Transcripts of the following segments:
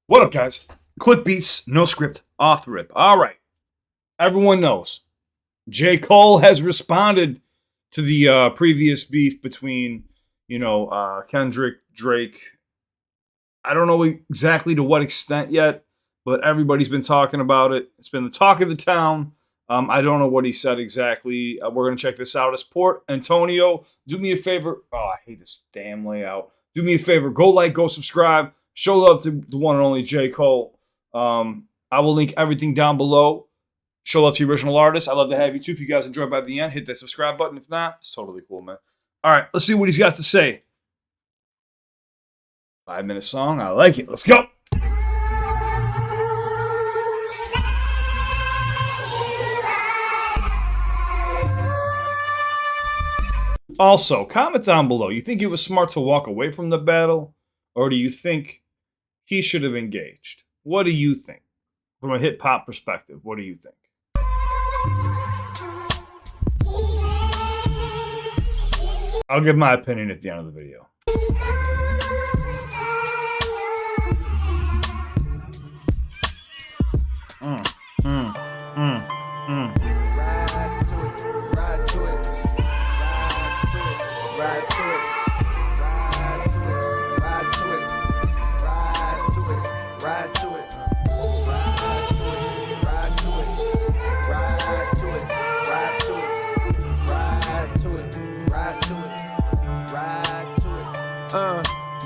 What up, guys? CliffBeats, no script, off the rip. All right. Everyone knows J. Cole has responded to the previous beef between, Kendrick, Drake. I don't know exactly to what extent yet, but everybody's been talking about it. It's been the talk of the town. I don't know what he said exactly. We're going to check this out. It's Port Antonio. Do me a favor. Oh, I hate this damn layout. Do me a favor. Go like, go subscribe. Show love to the one and only J. Cole. I will link everything down below. Show love to the original artist. I'd love to have you too. If you guys enjoyed by the end, hit that subscribe button. If not, it's totally cool, man. All right, let's see what he's got to say. 5-minute song. I like it. Let's go. Also, comment down below. You think it was smart to walk away from the battle? Or do you think he should have engaged? What do you think? From a hip-hop perspective, what do you think? I'll give my opinion at the end of the video.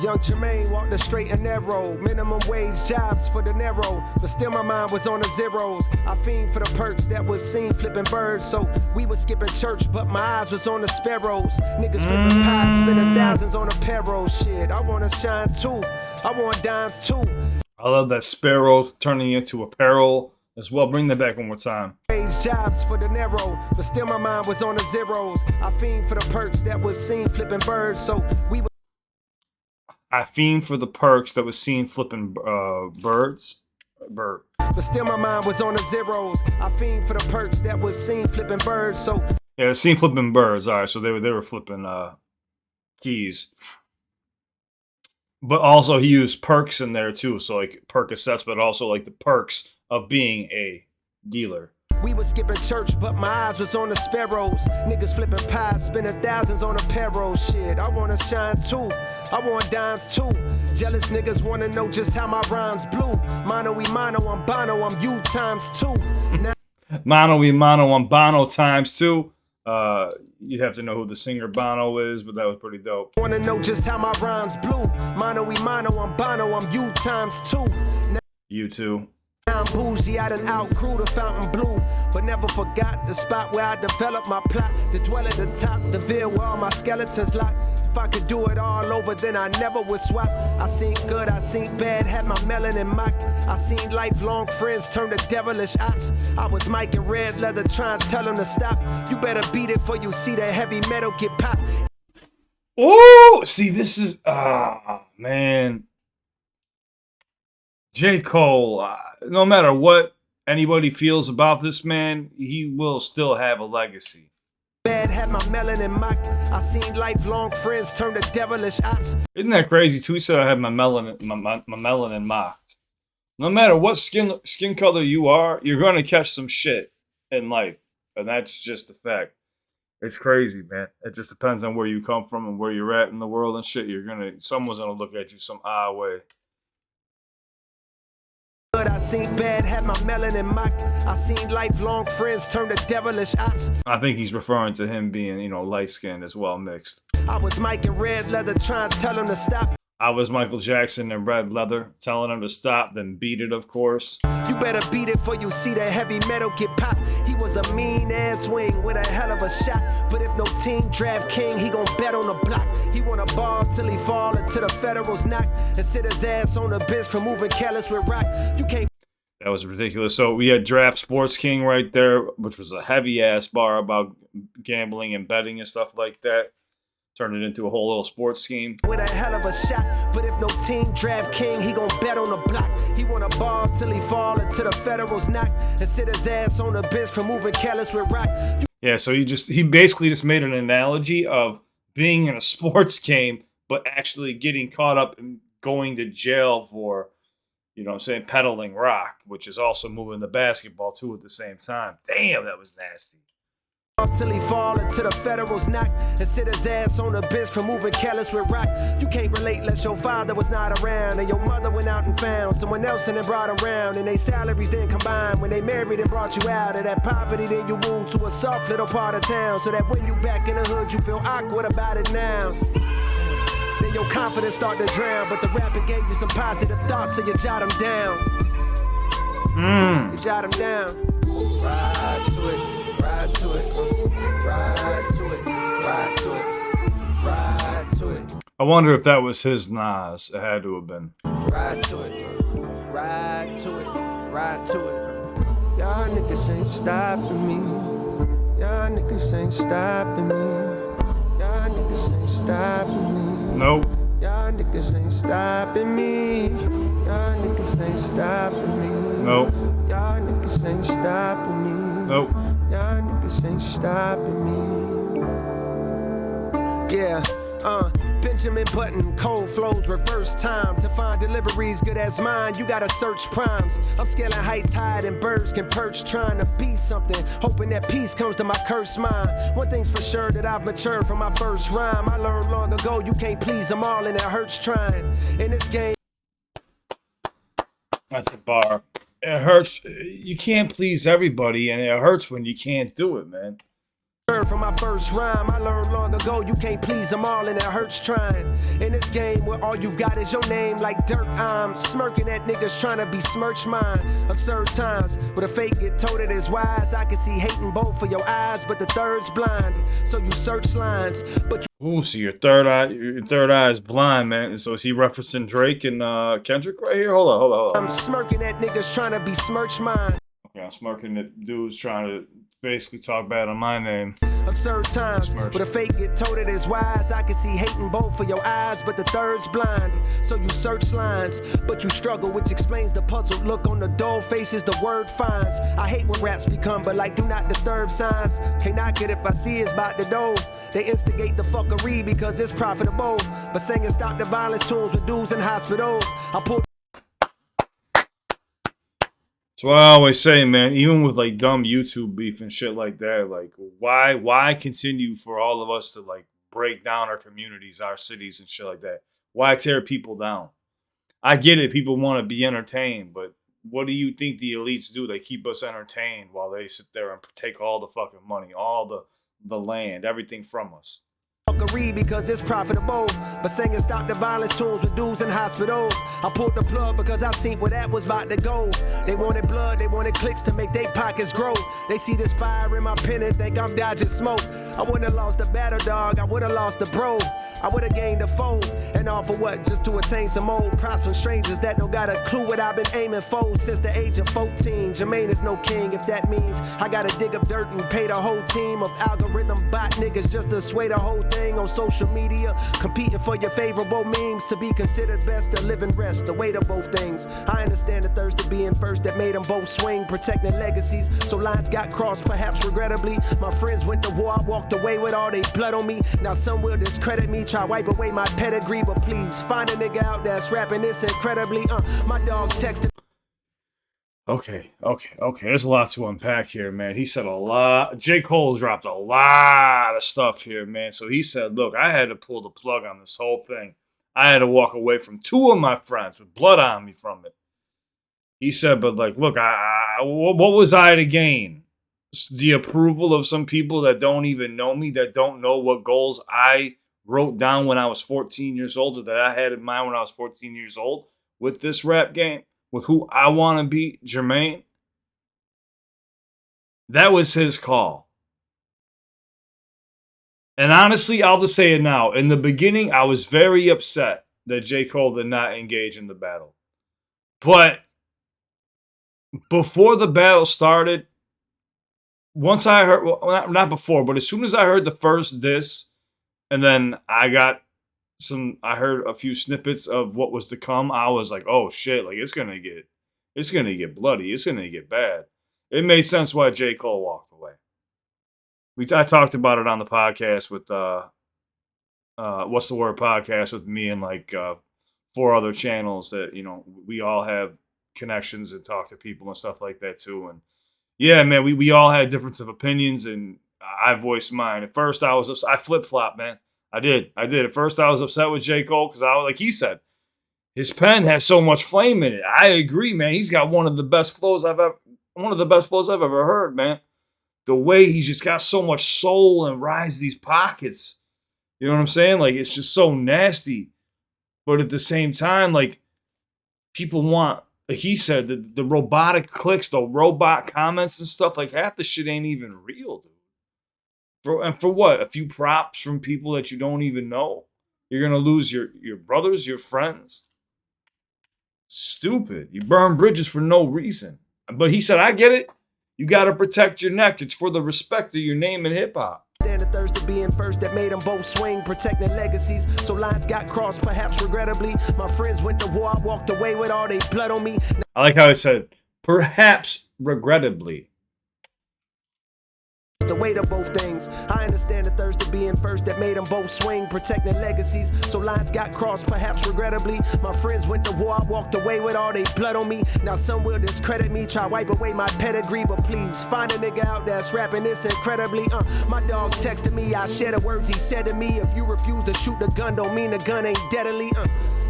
Young Jermaine walked the straight and narrow. Minimum wage jobs for the narrow. But still my mind was on the zeros. I fiend for the perks that was seen flipping birds. So we was skipping church, but my eyes was on the sparrows. Niggas flipping pies, spending thousands on a payroll. Shit, I wanna shine too. I want dimes too. I love that sparrow turning into apparel as well. Bring that back one more time. Jobs for the narrow, but still my mind was on the zeros. I fiend for the perks that was seen flipping birds. So we I fiend for the perks that was seen flipping birds. But still my mind was on the zeros. I fiend for the perks that was seen flipping birds. So yeah, seen flipping birds. All right, so they were flipping keys. But also he used perks in there too. So like Percocets, but also like the perks of being a dealer. We was skipping church, but my eyes was on the sparrows. Niggas flipping pies, spending thousands on a payroll. Shit, I wanna shine too. I want dimes too. Jealous niggas wanna know just how my rhymes blew. Mono y mono, I'm Bono, I'm you times two. Now Mono y mono, I'm Bono times two. You'd have to know who the singer Bono is, but that was pretty dope. Wanna know just how my rhymes blew. Mono y mono, I'm Bono, I'm you times two. Now You too. I'm bougie, I done outgrew the fountain blue, but never forgot the spot where I developed my plot. To dwell at the top, the veil where all my skeletons locked. If I could do it all over, then I never would swap. I seen good, I seen bad, had my melanin mocked. I seen lifelong friends turn to devilish ops. I was Mike in red leather trying to tell them to stop. You better beat it for you see that heavy metal get popped. Oh, see, this is man. J. Cole, no matter what anybody feels about this man, he will still have a legacy. Bad had my melanin mocked. I seen lifelong friends turn to devilish ops. Isn't that crazy too? He said I had my melanin mocked. No matter what skin color you are, you're gonna catch some shit in life, and that's just a fact. It's crazy, man. It just depends on where you come from and where you're at in the world and shit. Someone's gonna look at you some odd way. I seen bad, had my melanin mocked. I seen lifelong friends turn to devilish ops. I think he's referring to him being, light-skinned as well, mixed. I was Mike in red leather trying to tell him to stop. I was Michael Jackson in red leather, telling him to stop, then beat it, of course. You better beat it for you see that heavy metal get popped. He was a mean-ass wing with a hell of a shot. But if no team draft king, he gon' bet on the block. He wanna ball till he fall until the Federals knock. And sit his ass on the bench for moving careless with rock. You can't. That was ridiculous. So we had Draft Sports King right there, which was a heavy-ass bar about gambling and betting and stuff like that. Turned it into a whole little sports scheme. With a hell of a shot, but if no team draft king, he gon' bet on the block. He wanna ball till he fall until the Federals knock. And sit his ass on the bench for moving careless with rock. Yeah, so he basically just made an analogy of being in a sports game, but actually getting caught up and going to jail for you know what I'm saying, peddling rock, which is also moving the basketball too at the same time. Damn, that was nasty. Till he fall into the federal's knock and sit his ass on the bench for moving careless with rock. You can't relate unless your father was not around and your mother went out and found someone else and then brought around, and they salaries then combined when they married and brought you out of that poverty. Then you moved to a soft little part of town so that when you back in the hood you feel awkward about it now. Then your confidence start to drown, but the rapping gave you some positive thoughts, so you jot them down. You jot them down. Ride to it. Ride to it, ride to it, ride to it, ride to it. I wonder if that was his Nas. It had to have been. Ride to it, ride to it, ride to it. Y'all niggas ain't stopping me. Y'all niggas ain't stopping me. Y'all niggas ain't stopping me. Nope. Y'all niggas ain't stopping me. Y'all niggas ain't stopping me. Nope. Y'all niggas ain't stopping me. Nope. Y'all niggas ain't stopping me. Yeah, Benjamin Button, cold flows, reverse time. To find deliveries good as mine, you gotta search primes. I'm scaling heights higher than birds can perch, trying to be something, hoping that peace comes to my cursed mind. One thing's for sure, that I've matured from my first rhyme. I learned long ago, you can't please them all, and it hurts trying. In this game, that's a bar. It hurts. You can't please everybody, and it hurts when you can't do it, man. From my first rhyme, I learned long ago, you can't please them all, and it hurts trying. In this game where all you've got is your name like dirt, I'm smirking at niggas trying to besmirch mine. Absurd times where the fake get told it is wise. I can see hating both for your eyes, but the third's blind. So you search lines, but Ooh, so your third eye is blind, man. So is he referencing Drake and Kendrick right here? Hold on. I'm smirking at niggas trying to besmirch mine. Okay, I'm smirking at dudes trying to basically talk bad on my name. Absurd times where the fake get told it is wise. I can see hating both for your eyes, but the third's blind. So you search lines, but you struggle, which explains the puzzled look on the dull faces the word finds. I hate when raps become but like do not disturb signs. Can't knock it if I see it's about to do. They instigate the fuckery because it's profitable, but singing stop the violence tunes with dudes in hospitals. I pull. So I always say, man, even with like dumb YouTube beef and shit like that, like why continue for all of us to like break down our communities, our cities and shit like that? Why tear people down? I get it, people want to be entertained, but what do you think the elites do? They keep us entertained while they sit there and take all the fucking money, all the land, everything from us. Because it's profitable, but singing stop the violence tunes with dudes in hospitals. I pulled the plug because I seen where that was about to go. They wanted blood, they wanted clicks to make their pockets grow. They see this fire in my pen and think I'm dodging smoke. I wouldn't have lost the battle dog, I would have lost the bro. I would have gained a foe, and all for what? Just to attain some old props from strangers that don't got a clue what I've been aiming for since the age of 14. Jermaine is no king, if that means I gotta dig up dirt and pay the whole team of algorithm bot niggas just to sway the whole thing on social media, competing for your favorable memes to be considered best to live and rest, the weight of both things. I understand the thirst of being first that made them both swing, protecting legacies, so lines got crossed, perhaps regrettably. My friends went to war, I walked away with all they blood on me. Now some will discredit me, try wipe away my pedigree, but please find a nigga out that's rapping this incredibly. My dog texted. Okay. There's a lot to unpack here, man. He said a lot. J. Cole dropped a lot of stuff here, man. So he said, look, I had to pull the plug on this whole thing. I had to walk away from 2 of my friends with blood on me from it. He said, but like, look, what was I to gain? The approval of some people that don't even know me, that don't know what goals I wrote down when I was 14 years old, or that I had in mind when I was 14 years old with this rap game, with who I want to be, Jermaine. That was his call. And honestly, I'll just say it now. In the beginning, I was very upset that J. Cole did not engage in the battle. But before the battle started, once I heard, well, not before, but as soon as I heard the first diss, and then I heard a few snippets of what was to come, I was like, oh shit, like it's gonna get bloody, it's gonna get bad. It made sense why J. Cole walked away. I talked about it on the podcast with What's the Word podcast with me and like 4 other channels that, you know, we all have connections and talk to people and stuff like that too. And yeah, man, we all had difference of opinions, and I voiced mine. At first, I flip flop, man. I did. At first, I was upset with J. Cole because like he said, his pen has so much flame in it. I agree, man. He's got one of the best flows I've ever heard, man. The way he's just got so much soul and rides these pockets. You know what I'm saying? Like, it's just so nasty. But at the same time, like, people want, like he said, the robotic clicks, the robot comments and stuff, like half the shit ain't even real, dude. For what? A few props from people that you don't even know? You're gonna lose your brothers, your friends? Stupid. You burn bridges for no reason. But he said, I get it. You gotta protect your neck. It's for the respect of your name in hip hop. And the thirst of being first that made them both swing, protecting legacies. So lines got crossed, perhaps regrettably. My friends went to war, I walked away with all their blood on me. I like how he said, perhaps regrettably. The weight of both things. I understand the thirst of being first that made them both swing, protecting legacies. So lines got crossed, perhaps regrettably. My friends went to war, I walked away with all their blood on me. Now some will discredit me, try wipe away my pedigree, but please find a nigga out that's rapping this incredibly. My dog texted me, I share the words he said to me. If you refuse to shoot the gun, don't mean the gun ain't deadly.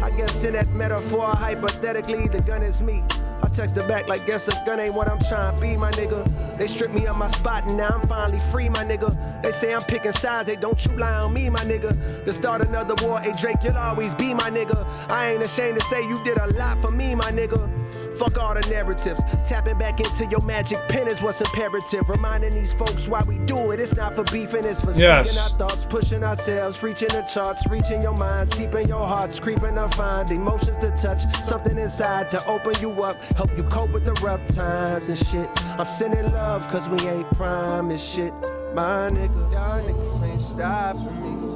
I guess in that metaphor, hypothetically, the gun is me. I texted back like, guess a gun ain't what I'm trying to be, my nigga. They stripped me of my spot and now I'm finally free, my nigga. They say I'm picking sides, they don't you lie on me, my nigga. To start another war, hey Drake, you'll always be my nigga. I ain't ashamed to say you did a lot for me, my nigga. Fuck all the narratives. Tapping back into your magic pen is what's imperative. Reminding these folks why we do it. It's not for beefing, it's for speaking our thoughts, pushing ourselves, reaching the charts, reaching your minds, deep in your hearts, creeping to find emotions to touch, something inside to open you up, help you cope with the rough times and shit. I'm sending love cause we ain't promised shit. My nigga, y'all niggas ain't stopping me.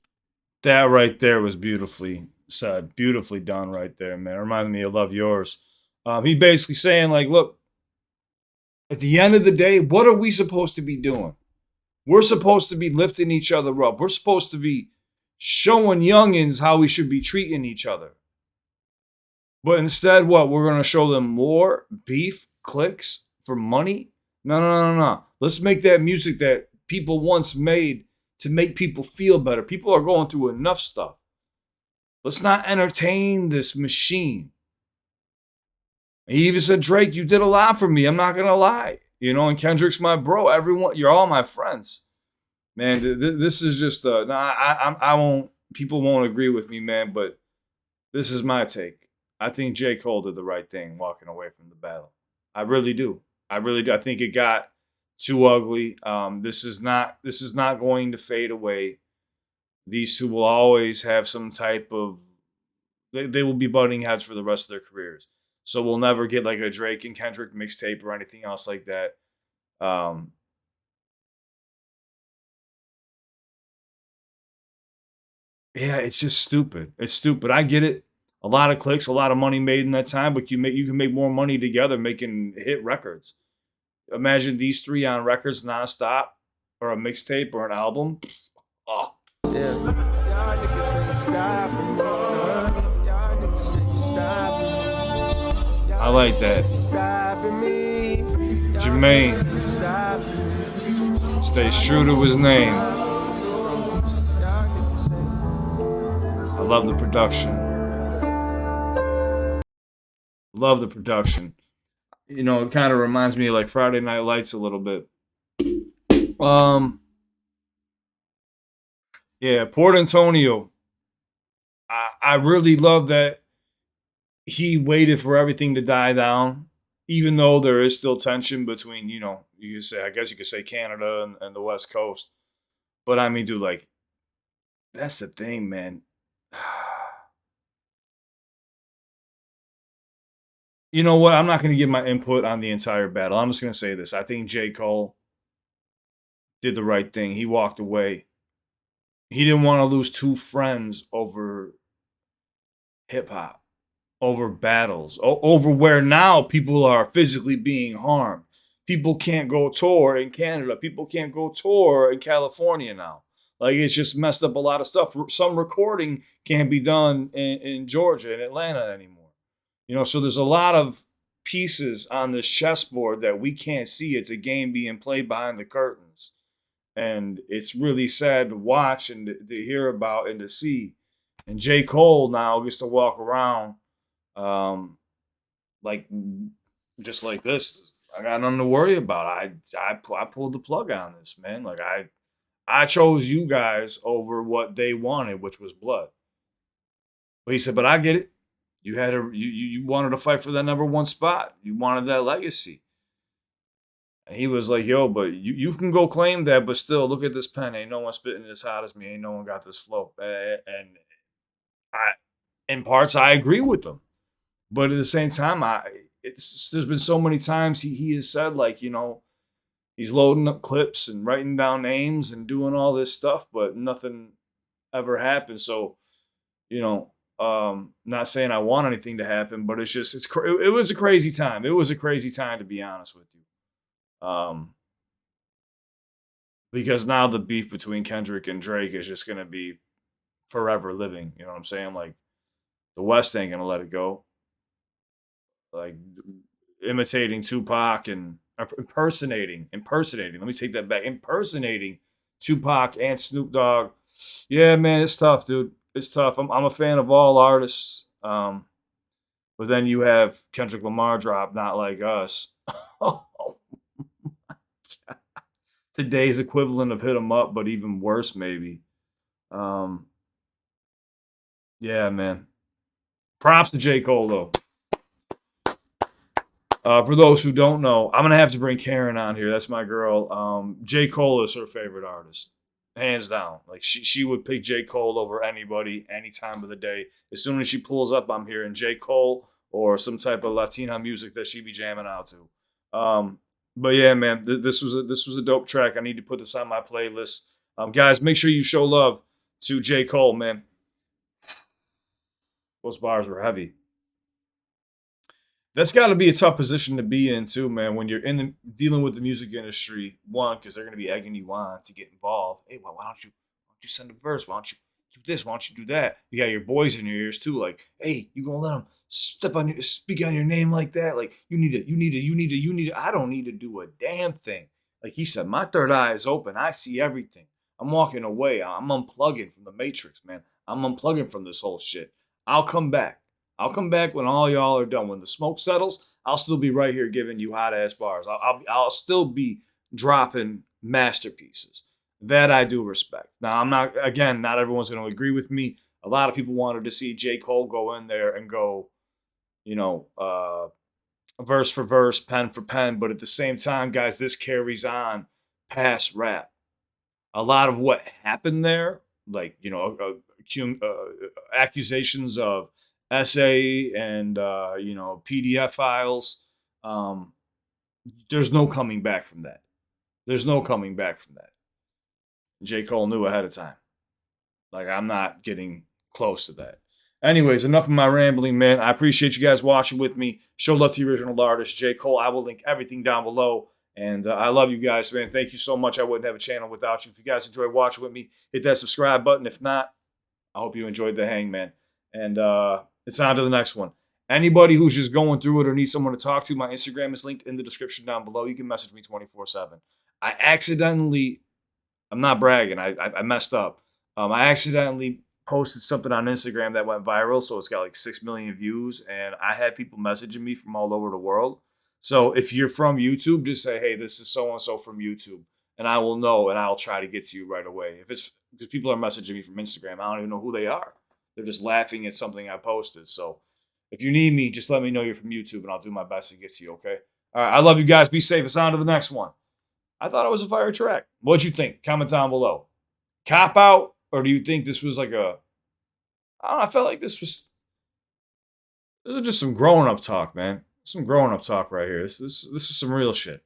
That right there was beautifully said, beautifully done right there, man. It reminded me of Love Yours. He basically saying, like, look, at the end of the day, what are we supposed to be doing? We're supposed to be lifting each other up. We're supposed to be showing youngins how we should be treating each other. But instead, what? We're going to show them more beef, clicks for money? No. Let's make that music that people once made to make people feel better. People are going through enough stuff. Let's not entertain this machine. He even said, Drake, you did a lot for me. I'm not going to lie. You know, and Kendrick's my bro. Everyone, you're all my friends. Man, this is just, I won't, people won't agree with me, man, but this is my take. I think J. Cole did the right thing walking away from the battle. I really do. I think it got too ugly. This is not going to fade away. These two will always have some type of, they will be butting heads for the rest of their careers. So we'll never get like a Drake and Kendrick mixtape or anything else like that. Yeah, it's just stupid. It's stupid. I get it. A lot of clicks, a lot of money made in that time, but you can make more money together making hit records. Imagine these three on records nonstop, or a mixtape or an album. Oh. Yeah. Y'all niggas ain't stopping me. Y'all niggas ain't stopping me. I like that. Jermaine stays true to his name. I love the production. Love the production. You know, it kind of reminds me of like Friday Night Lights a little bit. Yeah, Port Antonio. I really love that he waited for everything to die down, even though there is still tension between, you know, I guess you could say Canada and the West Coast. But I mean, dude, like, that's the thing, man. You know what? I'm not going to give my input on the entire battle. I'm just going to say this. I think J. Cole did the right thing. He walked away. He didn't want to lose two friends over hip hop, over battles, over where now people are physically being harmed. People can't go tour in Canada. People can't go tour in California now. Like, it's just messed up a lot of stuff. Some recording can't be done in Georgia and Atlanta anymore. You know, so there's a lot of pieces on this chessboard that we can't see. It's a game being played behind the curtains. And it's really sad to watch and to hear about and to see. And J. Cole now gets to walk around like just like this. I got nothing to worry about. I pulled the plug on this, man. Like I chose you guys over what they wanted, which was blood. But he said, but I get it. You had you wanted to fight for that number one spot. You wanted that legacy. And he was like, yo, but you can go claim that, but still look at this pen. Ain't no one spitting as hot as me. Ain't no one got this flow. And I in parts I agree with them. But at the same time, there's been so many times he has said, like, you know, he's loading up clips and writing down names and doing all this stuff, but nothing ever happened. So, you know, not saying I want anything to happen, but it's just it was a crazy time. It was a crazy time, to be honest with you. Because now the beef between Kendrick and Drake is just gonna be forever living. You know what I'm saying? Like the West ain't gonna let it go. Like imitating Tupac and impersonating. Let me take that back. Impersonating Tupac and Snoop Dogg. Yeah, man, it's tough, dude. It's tough. I'm a fan of all artists. But then you have Kendrick Lamar drop Not Like Us. Today's equivalent of Hit 'Em Up, but even worse, maybe. Yeah, man. Props to J. Cole, though. For those who don't know, I'm gonna have to bring Karen on here. That's my girl. J. Cole is her favorite artist, hands down. Like she would pick J. Cole over anybody, any time of the day. As soon as she pulls up, I'm hearing J. Cole or some type of Latina music that she be jamming out to. But yeah, man, this was a dope track. I need to put this on my playlist. Guys, make sure you show love to J. Cole, man. Those bars were heavy. That's got to be a tough position to be in too, man. When you're dealing with the music industry, one, because they're going to be egging you on to get involved. Hey, why don't you send a verse? Why don't you do this? Why don't you do that? You got your boys in your ears too, like, hey, you gonna let them speak on your name like that? Like, you need to. I don't need to do a damn thing. Like he said, my third eye is open. I see everything. I'm walking away. I'm unplugging from the matrix, man. I'm unplugging from this whole shit. I'll come back. I'll come back when all y'all are done. When the smoke settles, I'll still be right here giving you hot ass bars. I'll still be dropping masterpieces. That I do respect. Now not everyone's going to agree with me. A lot of people wanted to see J. Cole go in there and go, you know, verse for verse, pen for pen. But at the same time, guys, this carries on past rap. A lot of what happened there, like, you know, accusations of essay and you know, PDF files. There's no coming back from that. There's no coming back from that. J. Cole knew ahead of time. Like, I'm not getting close to that. Anyways, enough of my rambling, man. I appreciate you guys watching with me. Show love to the original artist, J. Cole. I will link everything down below. And I love you guys, man. Thank you so much. I wouldn't have a channel without you. If you guys enjoyed watching with me, hit that subscribe button. If not, I hope you enjoyed the hang, man. And it's on to the next one. Anybody who's just going through it or needs someone to talk to, my Instagram is linked in the description down below. You can message me 24/7. I'm not bragging. I messed up. I accidentally posted something on Instagram that went viral, so it's got like 6 million views, and I had people messaging me from all over the world. So if you're from YouTube, just say, hey, this is so-and-so from YouTube, and I will know, and I'll try to get to you right away. If it's because people are messaging me from Instagram, I don't even know who they are. They're just laughing at something I posted. So if you need me, just let me know you're from YouTube, and I'll do my best to get to you, okay? All right, I love you guys. Be safe. It's on to the next one. I thought it was a fire track. What'd you think? Comment down below. Cop out, or do you think this was like a... I don't know, I felt like this was just some grown-up talk, man. Some grown-up talk right here. This is some real shit.